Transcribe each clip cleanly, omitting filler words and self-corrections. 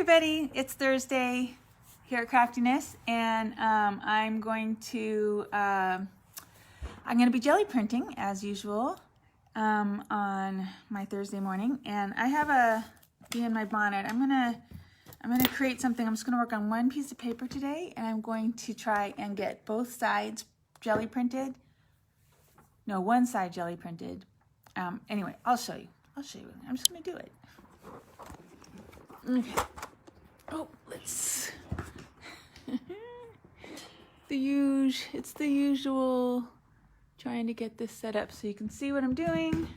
everybody, it's Thursday here at Craftiness, and I'm going to be jelly printing as usual on my Thursday morning, and I have a bee in my bonnet. I'm gonna create something. I'm just gonna work on one piece of paper today, and I'm going to try and get both sides jelly printed. No, one side jelly printed. Anyway, I'll show you. I'm just gonna do it. Okay. Oh, let's. It's the usual. Trying to get this set up so you can see what I'm doing.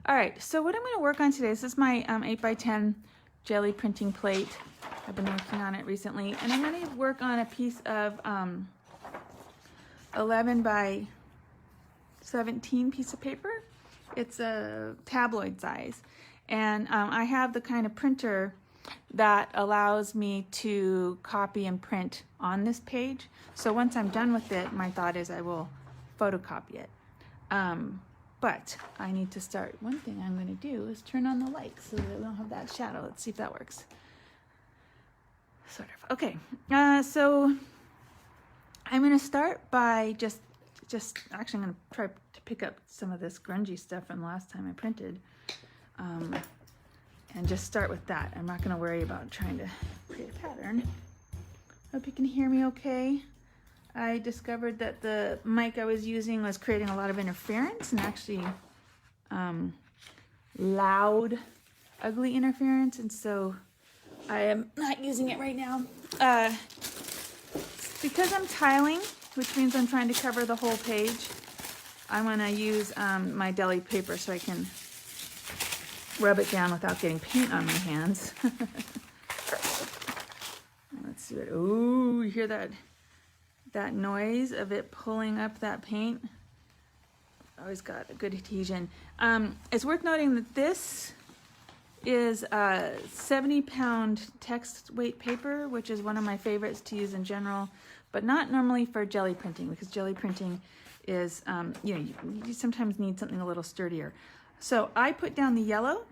All right. So what I'm going to work on today. This is my 8x10 jelly printing plate. I've been working on it recently, and I'm going to work on a piece of 11 by 17 piece of paper. It's a tabloid size, and I have the kind of printer that allows me to copy and print on this page. So once I'm done with it, my thought is I will photocopy it. But I need to start. One thing I'm going to do is turn on the light so that we don't have that shadow. Let's see if that works. Sort of. Okay. So I'm going to start by just actually I'm going to try to pick up some of this grungy stuff from the last time I printed. And just start with that. I'm not going to worry about trying to create a pattern. Hope you can hear me okay. I discovered that the mic I was using was creating a lot of interference, and actually loud, ugly interference, and so I am not using it right now. Because I'm tiling, which means I'm trying to cover the whole page, I'm going to use my deli paper so I can rub it down without getting paint on my hands. Let's see what, ooh, you hear that noise of it pulling up that paint? Always got a good adhesion. It's worth noting that this is a 70-pound text weight paper, which is one of my favorites to use in general, but not normally for jelly printing, because jelly printing is, you sometimes need something a little sturdier. So I put down the yellow,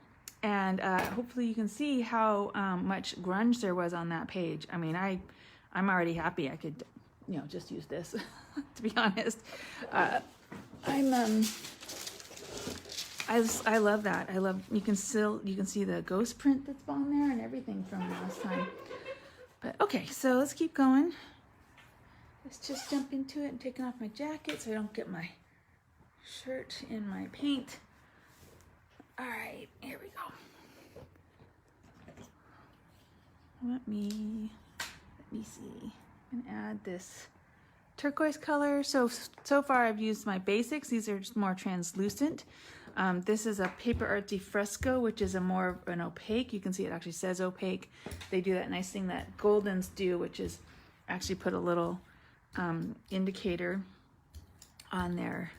and hopefully you can see how much grunge there was on that page. I mean, I'm already happy I could, just use this, to be honest. I love that. You can see the ghost print that's on there and everything from last time. But okay, so let's keep going. Let's just jump into it and taking off my jacket so I don't get my shirt in my paint. All right, here we go. Let me see. I'm gonna add this turquoise color. So far I've used my basics. These are just more translucent. This is a Paper Art de Fresco, which is more of an opaque. You can see it actually says opaque. They do that nice thing that Goldens do, which is actually put a little indicator on their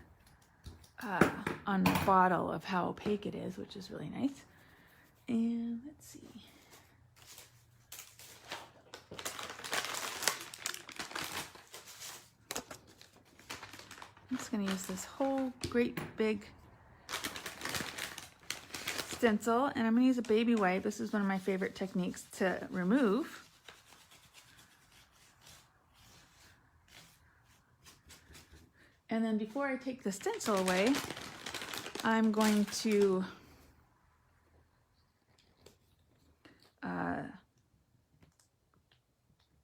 on the bottle of how opaque it is, which is really nice. And let's see. I'm just going to use this whole great big stencil, and I'm going to use a baby wipe. This is one of my favorite techniques to remove. And then before I take the stencil away, I'm going to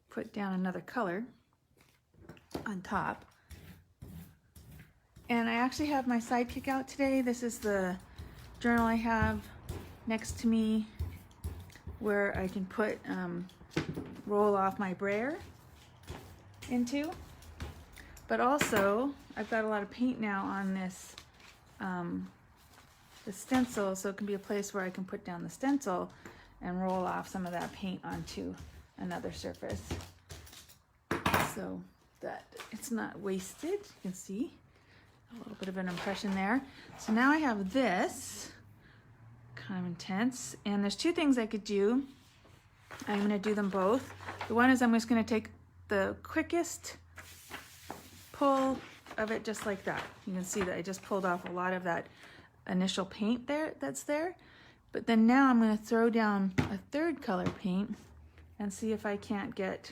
put down another color on top. And I actually have my sidekick out today. This is the journal I have next to me where I can put, roll off my brayer into. But also, I've got a lot of paint now on this, the stencil, so it can be a place where I can put down the stencil and roll off some of that paint onto another surface so that it's not wasted. You can see a little bit of an impression there. So now I have this, kind of intense, and there's two things I could do. I'm going to do them both. The one is I'm just going to take the quickest pull of it just like that. You can see that I just pulled off a lot of that initial paint that's there. But then now I'm going to throw down a third color paint and see if I can't get,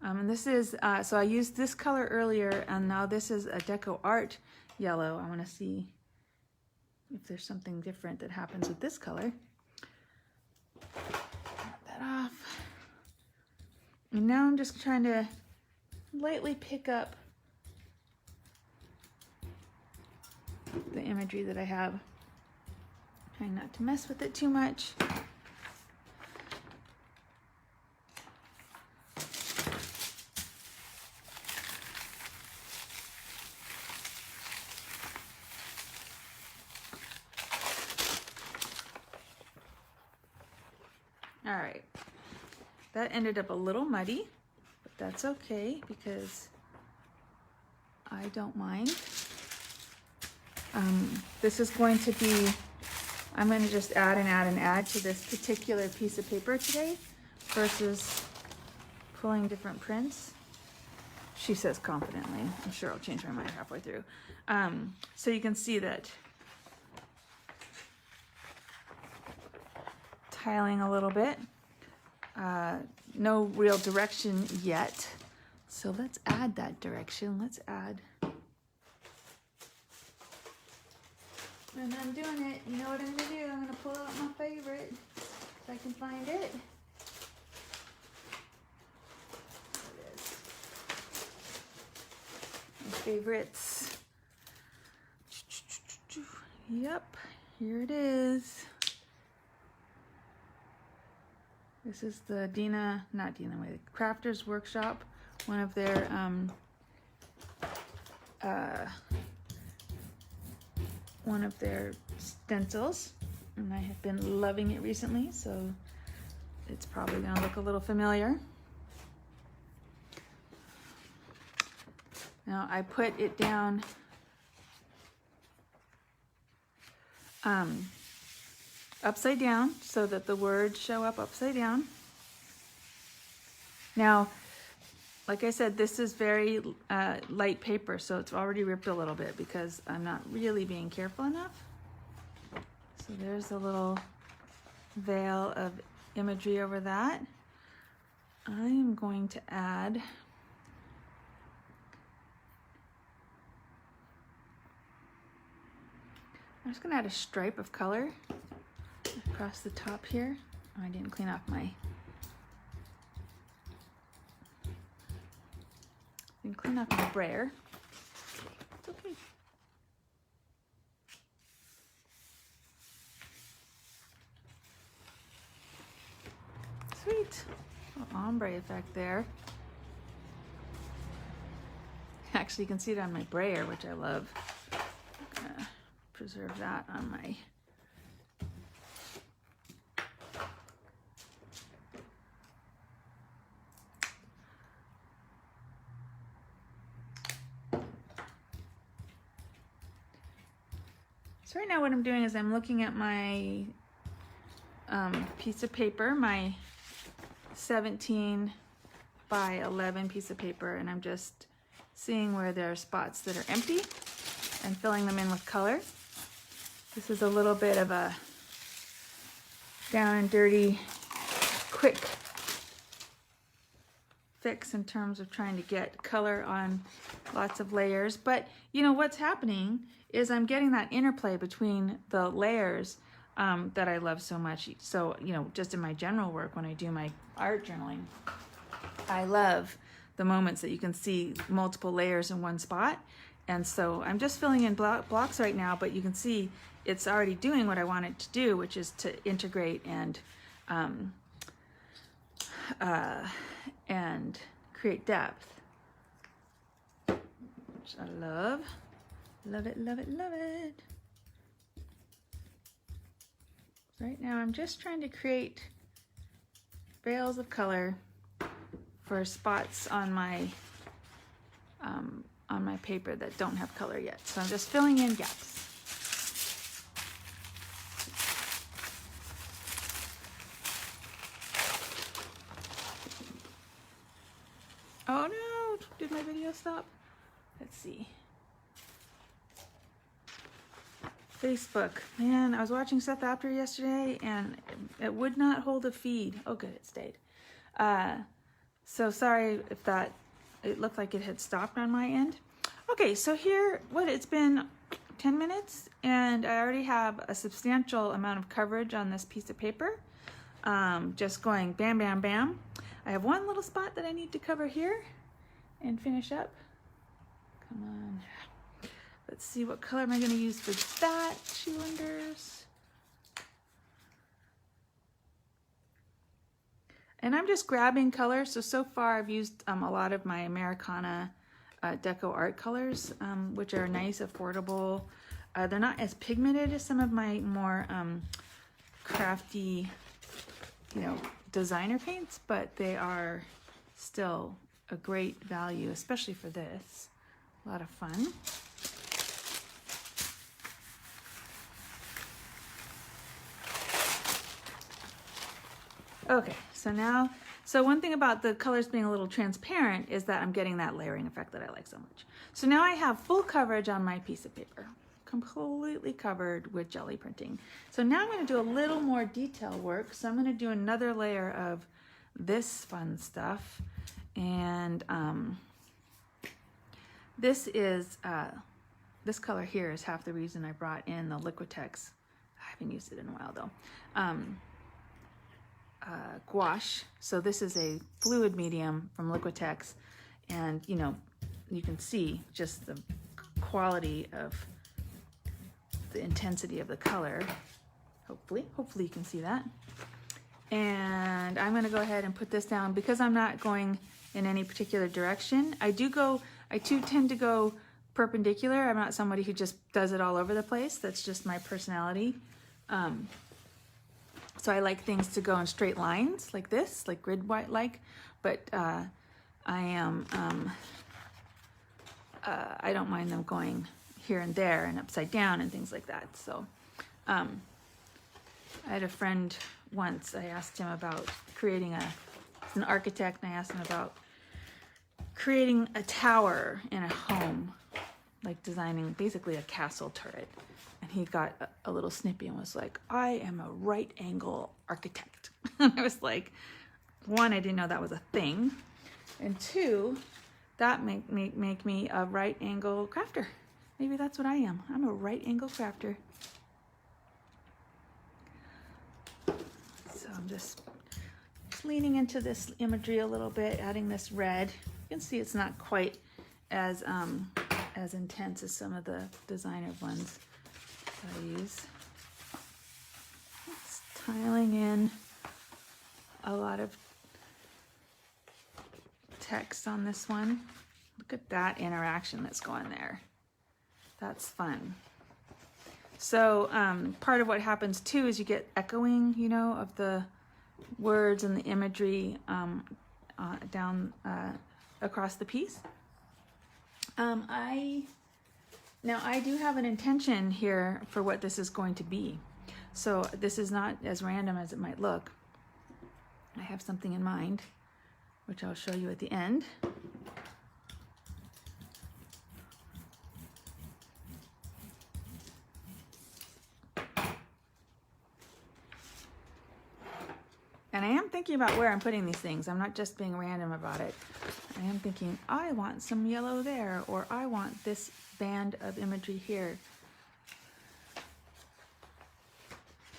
and this is, so I used this color earlier, and now this is a Deco Art yellow. I want to see if there's something different that happens with this color. Knock that off. And now I'm just trying to lightly pick up the imagery that I have. Trying not to mess with it too much. All right, that ended up a little muddy, but that's okay because I don't mind. This is going to be, I'm going to just add and add and add to this particular piece of paper today versus pulling different prints. She says confidently. I'm sure I'll change my mind halfway through. So you can see that tiling a little bit. No real direction yet. So let's add that direction. Let's add. And I'm doing it. You know what I'm going to do? I'm going to pull out my favorite if I can find it. There it is. My favorites. Yep, here it is. This is the Crafters Workshop, one of their stencils, and I have been loving it recently, so it's probably going to look a little familiar. Now I put it down upside down so that the words show up upside down. Now, like I said, this is very light paper, so it's already ripped a little bit because I'm not really being careful enough. So there's a little veil of imagery over that. I am going to add I'm just going to add a stripe of color across the top here. Oh, I didn't clean off my brayer. It's okay. Sweet. A little ombre effect there. Actually, you can see it on my brayer, which I love. I'm gonna preserve that on my So right now what I'm doing is I'm looking at my piece of paper, my 17 by 11 piece of paper, and I'm just seeing where there are spots that are empty and filling them in with color. This is a little bit of a down and dirty, quick fix in terms of trying to get color on lots of layers. But you know what's happening is I'm getting that interplay between the layers that I love so much. So, you know, just in my general work, when I do my art journaling, I love the moments that you can see multiple layers in one spot. And so I'm just filling in blocks right now, but you can see it's already doing what I want it to do, which is to integrate and create depth, which I love. Love it, love it, love it. Right now I'm just trying to create veils of color for spots on my paper that don't have color yet. So I'm just filling in gaps. Oh no, did my video stop? Let's see. Facebook, man, I was watching Seth After yesterday and it would not hold a feed. Oh good, it stayed. So sorry if it looked like it had stopped on my end. Okay, so here, it's been 10 minutes and I already have a substantial amount of coverage on this piece of paper. Just going bam, bam, bam. I have one little spot that I need to cover here and finish up. Come on. Let's see, what color am I going to use for that, she wonders. And I'm just grabbing colors. So far I've used a lot of my Americana Deco Art colors, which are nice, affordable. They're not as pigmented as some of my more crafty, designer paints, but they are still a great value, especially for this. A lot of fun. Okay, so one thing about the colors being a little transparent is that I'm getting that layering effect that I like so much. So now I have full coverage on my piece of paper, completely covered with jelly printing. So now I'm going to do a little more detail work. So I'm going to do another layer of this fun stuff. And this color here is half the reason I brought in the Liquitex. I haven't used it in a while though. Gouache. So this is a fluid medium from Liquitex, and you can see just the quality of the intensity of the color. Hopefully you can see that. And I'm going to go ahead and put this down because I'm not going in any particular direction. I do tend to go perpendicular. I'm not somebody who just does it all over the place. That's just my personality. So I like things to go in straight lines like this, like grid white like, but I don't mind them going here and there and upside down and things like that. So I had a friend once, I asked him about creating he's an architect, and I asked him about creating a tower in a home, like designing basically a castle turret. And he got a little snippy and was like, I am a right angle architect. And I was like, one, I didn't know that was a thing. And two, that make me a right angle crafter. Maybe that's what I am. I'm a right angle crafter. So I'm just leaning into this imagery a little bit, adding this red. You can see it's not quite as intense as some of the designer ones I use. It's tiling in a lot of text on this one. Look at that interaction that's going there. That's fun. So part of what happens too is you get echoing, of the words and the imagery down across the piece. Now I do have an intention here for what this is going to be. So this is not as random as it might look. I have something in mind, which I'll show you at the end. And I am thinking about where I'm putting these things. I'm not just being random about it. I am thinking, I want some yellow there, or I want this band of imagery here.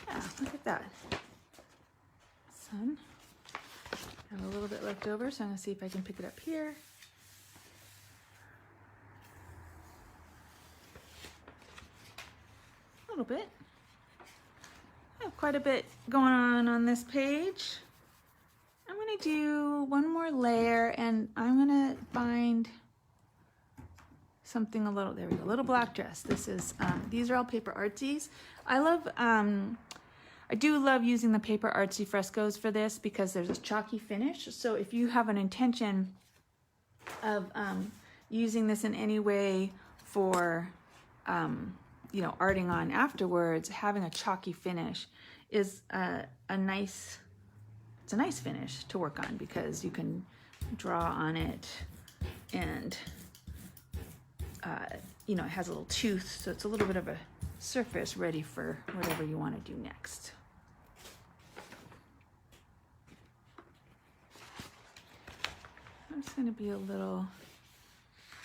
Yeah, look at that. Sun. I have a little bit left over, so I'm going to see if I can pick it up here. A little bit. I have quite a bit going on this page. I'm going to do one more layer, and I'm going to bind something there we go, a little black dress. This is, these are all paper artsies. I do love using the paper artsy frescoes for this because there's a chalky finish. So if you have an intention of using this in any way for, arting on afterwards, having a chalky finish is a nice finish to work on because you can draw on it and it has a little tooth, so it's a little bit of a surface ready for whatever you want to do next. just going to be a little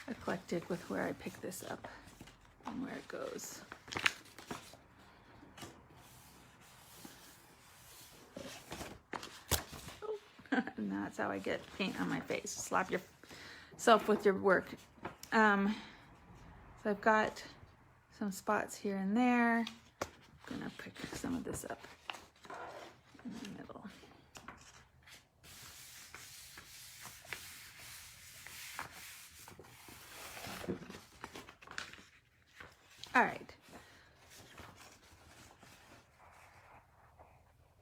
eclectic with where I pick this up and where it goes. And that's how I get paint on my face. Slap yourself with your work. So I've got some spots here and there. I'm gonna pick some of this up in the middle. All right.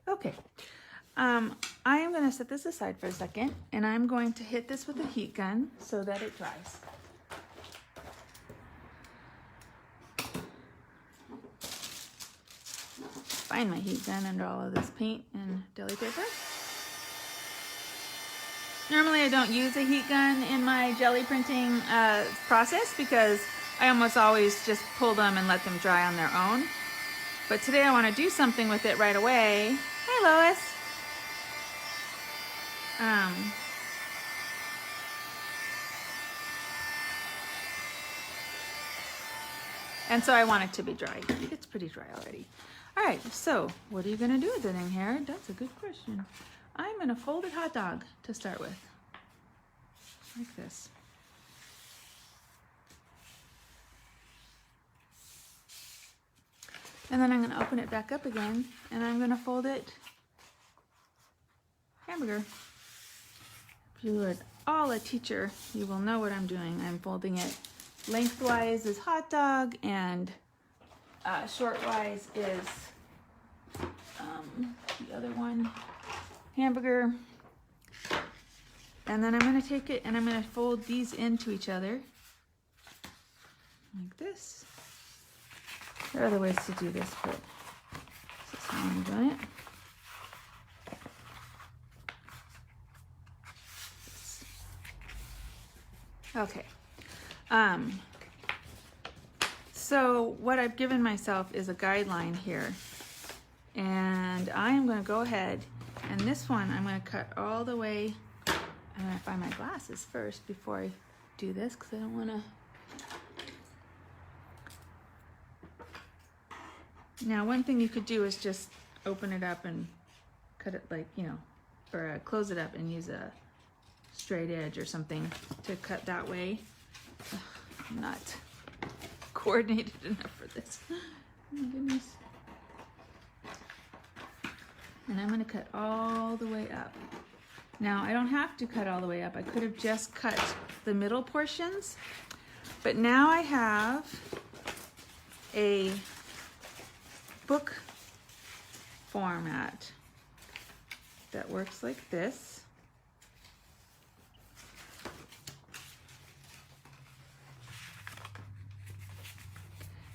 Okay. I am going to set this aside for a second, and I'm going to hit this with a heat gun so that it dries. Find my heat gun under all of this paint and deli paper. Normally I don't use a heat gun in my jelly printing process because I almost always just pull them and let them dry on their own. But today I want to do something with it right away. Hi, Lois. And so I want it to be dry. It's pretty dry already. All right, so what are you going to do with it, Angharad? That's a good question. I'm going to fold it hot dog to start with, like this. And then I'm going to open it back up again, and I'm going to fold it hamburger. If you are at all a teacher, you will know what I'm doing. I'm folding it lengthwise is hot dog, and shortwise is the other one, hamburger. And then I'm going to take it and I'm going to fold these into each other like this. There are other ways to do this, but this is how I'm doing it. Okay. So what I've given myself is a guideline here, and I'm going to go ahead, and this one I'm going to cut all the way. I'm going to find my glasses first before I do this because I don't want to. Now, one thing you could do is just open it up and cut it like, you know, or close it up and use a straight edge or something to cut that way. Ugh, I'm not coordinated enough for this. Oh my goodness. And I'm going to cut all the way up. Now, I don't have to cut all the way up. I could have just cut the middle portions, but now I have a book format that works like this.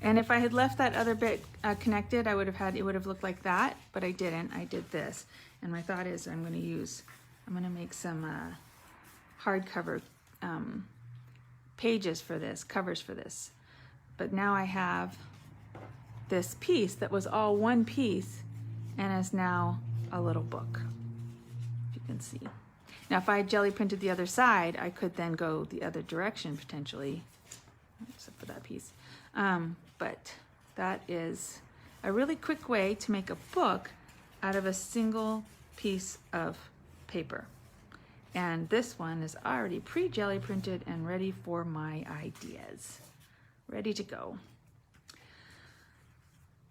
And if I had left that other bit connected, I would have had, it would have looked like that, but I didn't. I did this. And my thought is I'm going to make some hardcover pages for this, covers for this. But now I have this piece that was all one piece and is now a little book, if you can see. Now, if I jelly printed the other side, I could then go the other direction potentially, except for that piece. But that is a really quick way to make a book out of a single piece of paper. And this one is already pre-jelly printed and ready for my ideas. Ready to go.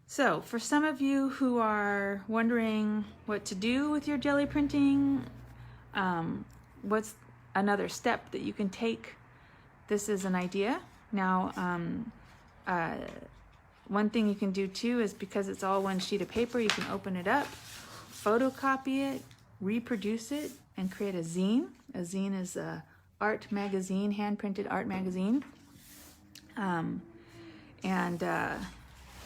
So for some of you who are wondering what to do with your jelly printing, what's another step that you can take, this is an idea. Now, one thing you can do too is, because it's all one sheet of paper, you can open it up, photocopy it, reproduce it, and create a zine. A zine is a art magazine, hand-printed art magazine.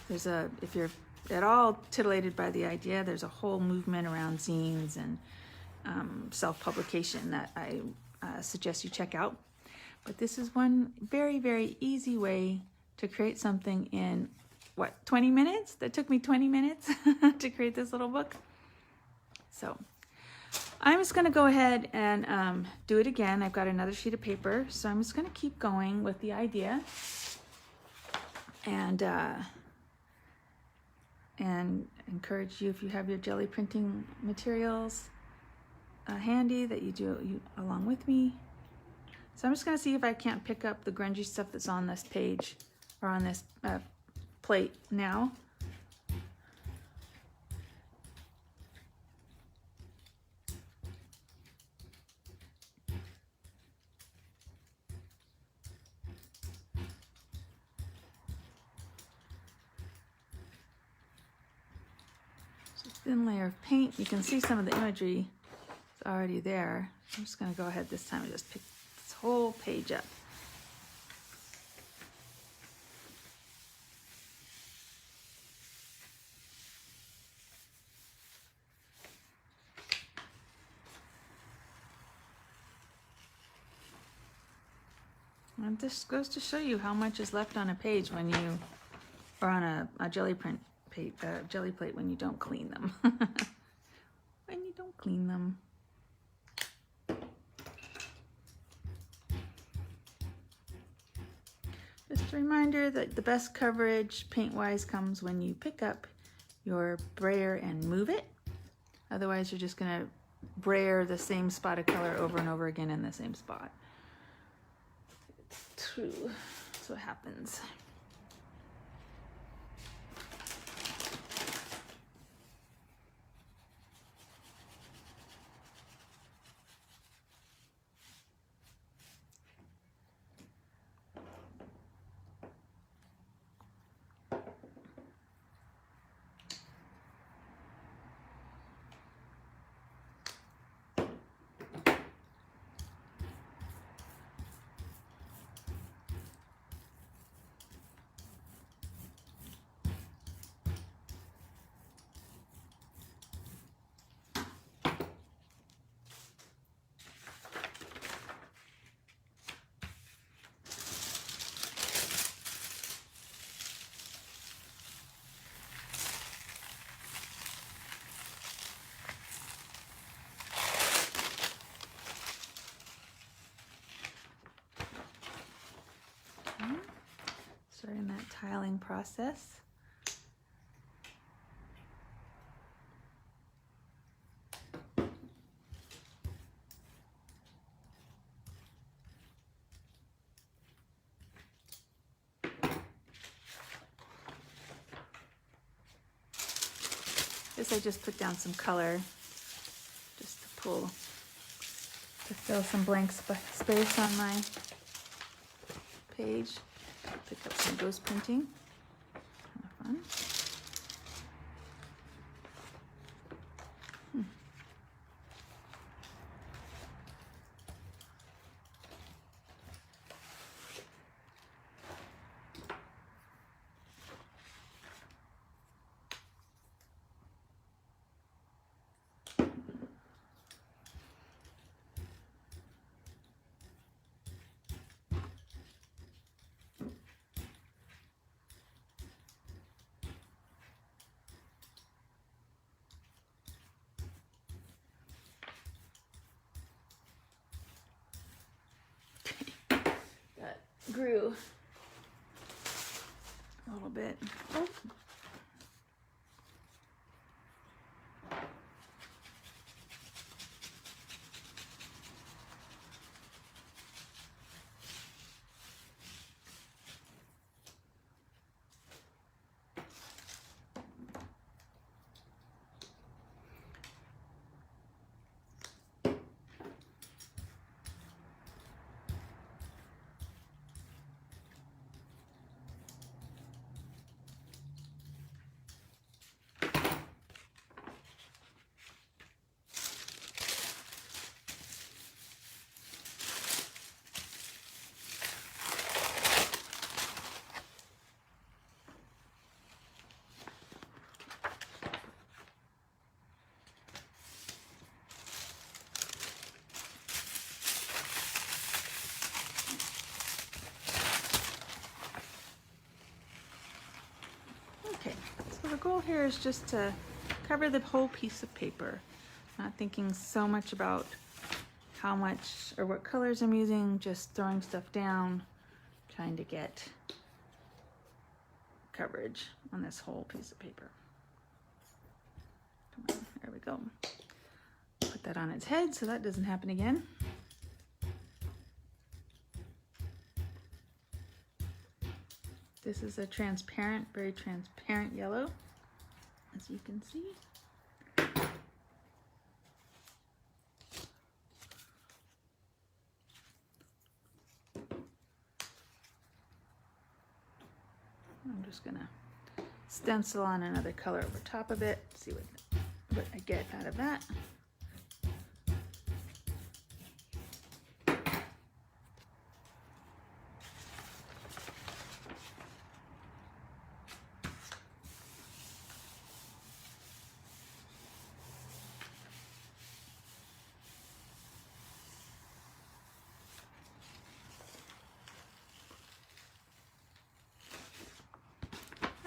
There's a, if you're at all titillated by the idea, there's a whole movement around zines and self-publication that I suggest you check out. But this is one very, very easy way to create something in, 20 minutes? That took me 20 minutes to create this little book. So, I'm just going to go ahead and do it again. I've got another sheet of paper, so I'm just going to keep going with the idea and encourage you, if you have your jelly printing materials handy, that you do along with me. So I'm just going to see if I can't pick up the grungy stuff that's on this page or on this plate now. Thin layer of paint. You can see some of the imagery is already there. I'm just going to go ahead this time and just pick this whole page up. And this goes to show you how much is left on a page when you, or on a jelly plate when you don't clean them. When you don't clean them. Just a reminder that the best coverage paint-wise comes when you pick up your brayer and move it. Otherwise, you're just going to brayer the same spot of color over and over again in the same spot. It's true. That's what happens. Starting that tiling process. This I just put down some color just to fill some blank space on my page. Pick up some ghost printing. Kind of fun. Grew a little bit. Oh. Okay, so the goal here is just to cover the whole piece of paper. Not thinking so much about how much or what colors I'm using, just throwing stuff down, trying to get coverage on this whole piece of paper. Come on, there we go. Put that on its head so that doesn't happen again. This is a transparent, very transparent yellow, as you can see. I'm just gonna stencil on another color over top of it, see what I get out of that.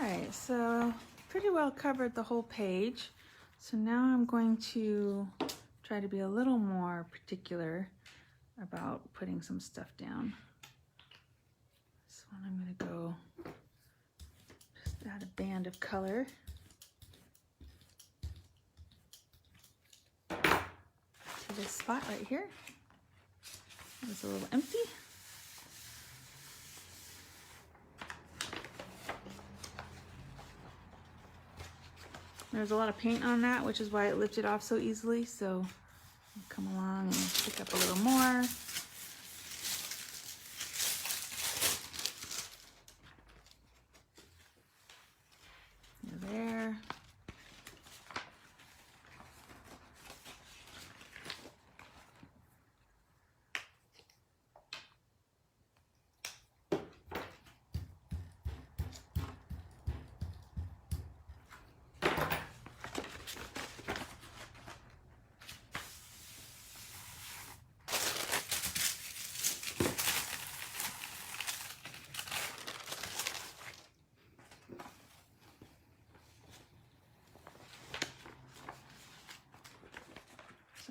Alright, so pretty well covered the whole page. So now I'm going to try to be a little more particular about putting some stuff down. This one I'm going to go just add a band of color to this spot right here. It's a little empty. There's a lot of paint on that, which is why it lifted off so easily. So I'll come along and pick up a little more. There.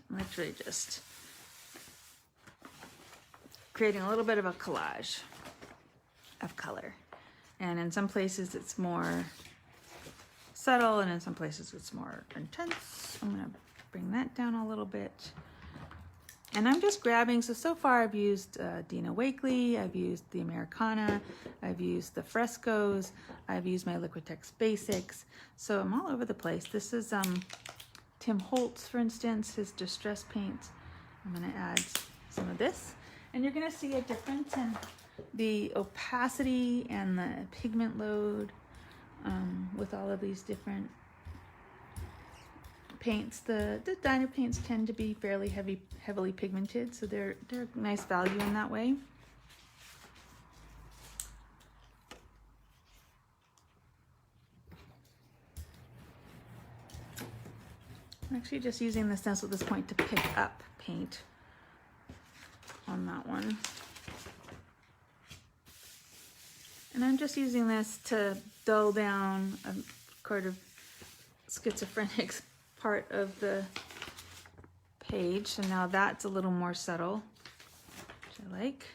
I'm literally just creating a little bit of a collage of color. And in some places it's more subtle, and in some places it's more intense. I'm gonna bring that down a little bit. And I'm just grabbing, so far I've used Dina Wakley, I've used the Americana, I've used the Frescoes, I've used my Liquitex Basics. So I'm all over the place. This is Tim Holtz, for instance, his distress paints. I'm gonna add some of this. And you're gonna see a difference in the opacity and the pigment load with all of these different paints. The Dina paints tend to be fairly heavily pigmented, so they're nice value in that way. I'm actually just using the stencil at this point to pick up paint on that one. And I'm just using this to dull down a kind of schizophrenic part of the page. So now that's a little more subtle, which I like.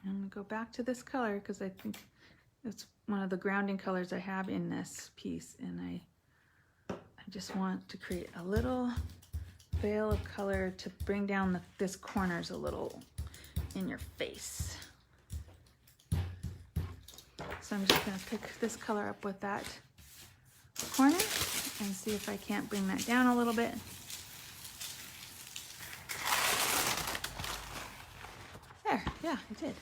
I'm gonna go back to this color because I think it's one of the grounding colors I have in this piece, and I just want to create a little veil of color to bring down this corners a little in your face. So I'm just gonna pick this color up with that corner and see if I can't bring that down a little bit. There, yeah, it did.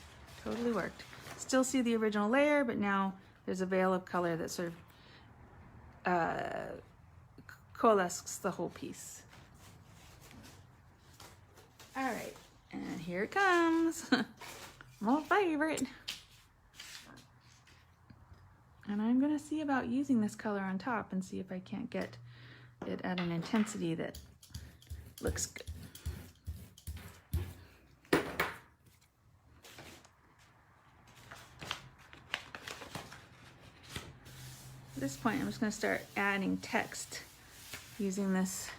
Totally worked. Still see the original layer, but now there's a veil of color that sort of coalesces the whole piece. All right, and here it comes. My favorite. And I'm gonna see about using this color on top and see if I can't get it at an intensity that looks good. At this point, I'm just going to start adding text using this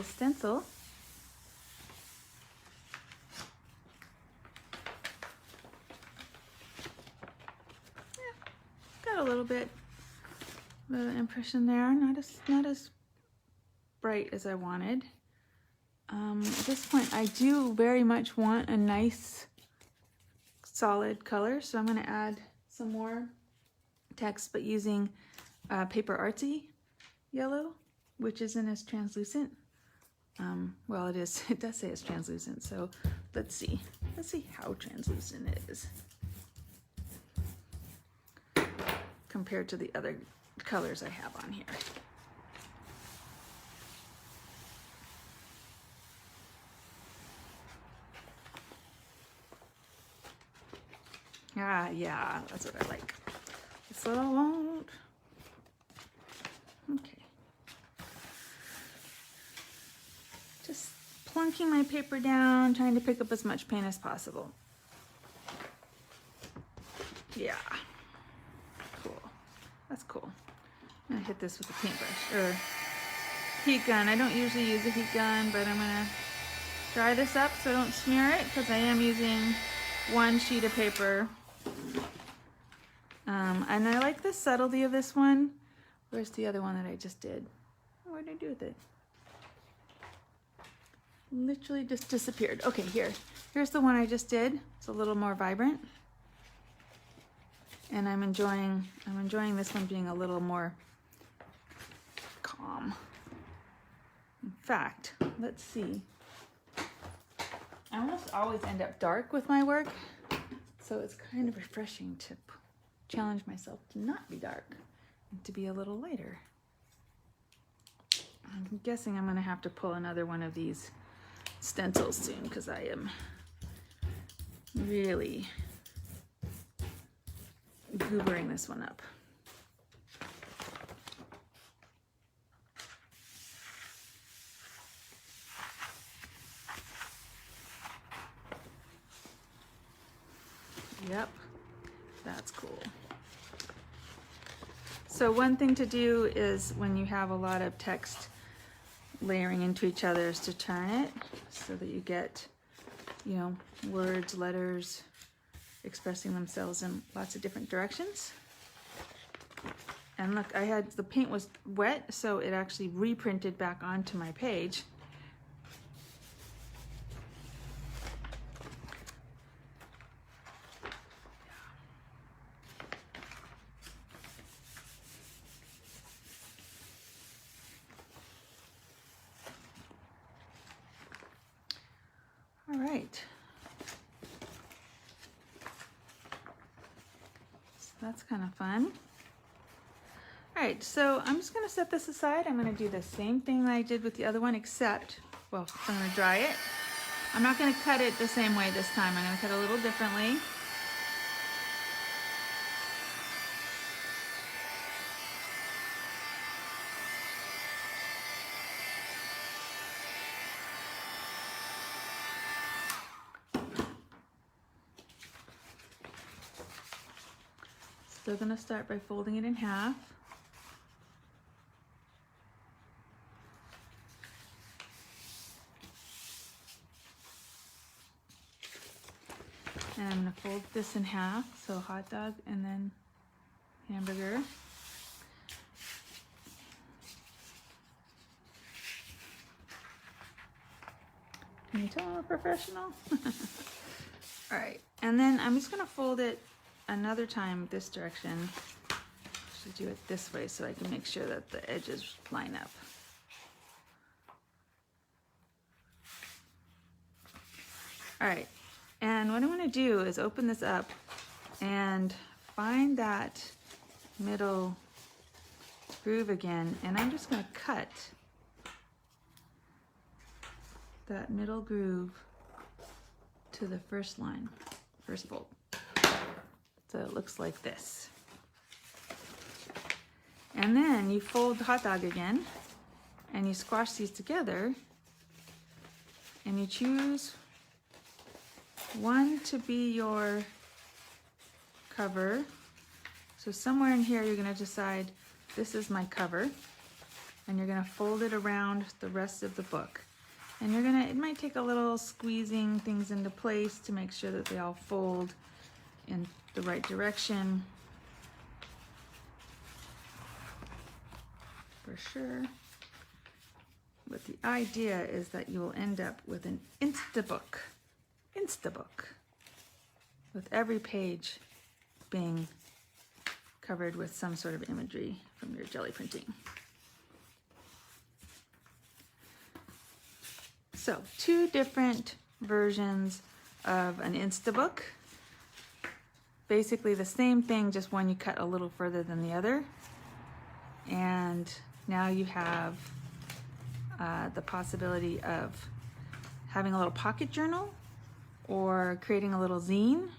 stencil. Yeah, got a little bit of an impression there. Not as bright as I wanted. At this point, I do very much want a nice solid color, so I'm going to add some more text, but using Paper Artsy yellow, which isn't as translucent. Well, it is. It does say it's translucent, so let's see. Let's see how translucent it is compared to the other colors I have on here. Ah, yeah, that's what I like. That's what I want. Okay. Just plunking my paper down, trying to pick up as much paint as possible. Yeah. Cool. That's cool. I'm gonna hit this with a paintbrush, or heat gun. I don't usually use a heat gun, but I'm gonna dry this up so I don't smear it, because I am using one sheet of paper. And I like the subtlety of this one. Where's the other one that I just did? What did I do with it? Literally just disappeared. Okay, here's the one I just did. It's a little more vibrant, and I'm enjoying this one being a little more calm. In fact, let's see. I almost always end up dark with my work, so it's kind of refreshing to challenge myself to not be dark and to be a little lighter. I'm guessing I'm going to have to pull another one of these stencils soon, because I am really goobering this one up. Yep, that's cool. So one thing to do is, when you have a lot of text layering into each other, is to turn it so that you get, you know, words, letters expressing themselves in lots of different directions. And look, the paint was wet, so it actually reprinted back onto my page. All right. So that's kind of fun. All right, so I'm just going to set this aside. I'm going to do the same thing that I did with the other one, except, well, I'm going to dry it. I'm not going to cut it the same way this time. I'm going to cut it a little differently. Still going to start by folding it in half. And I'm going to fold this in half, so hot dog and then hamburger. Can you tell I'm a professional? All right, and then I'm just going to fold it another time this direction. Should do it this way so I can make sure that the edges line up. All right, and what I'm going to do is open this up and find that middle groove again, and I'm just going to cut that middle groove to the first line, first fold. So it looks like this. And then you fold the hot dog again, and you squash these together, and you choose one to be your cover. So somewhere in here you're going to decide this is my cover, and you're going to fold it around the rest of the book. And you're going to, it might take a little squeezing things into place to make sure that they all fold in the right direction. For sure. But the idea is that you will end up with an Instabook, with every page being covered with some sort of imagery from your jelly printing. So, two different versions of an Instabook. Basically the same thing, just one you cut a little further than the other. And now you have the possibility of having a little pocket journal or creating a little zine,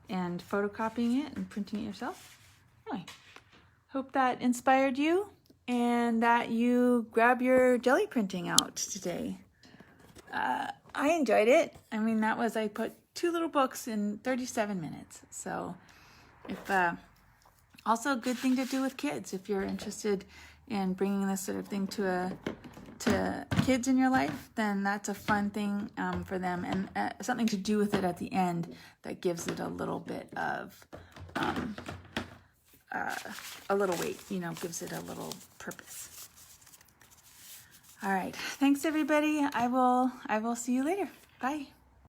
and photocopying it and printing it yourself. Anyway, hope that inspired you and that you grab your jelly printing out today. I enjoyed it. I mean, I put 2 little books in 37 minutes. So also a good thing to do with kids if you're interested in bringing this sort of thing to kids in your life, then that's a fun thing for them, and something to do with it at the end that gives it a little bit of a little weight, gives it a little purpose. All right, thanks everybody. I will see you later. Bye.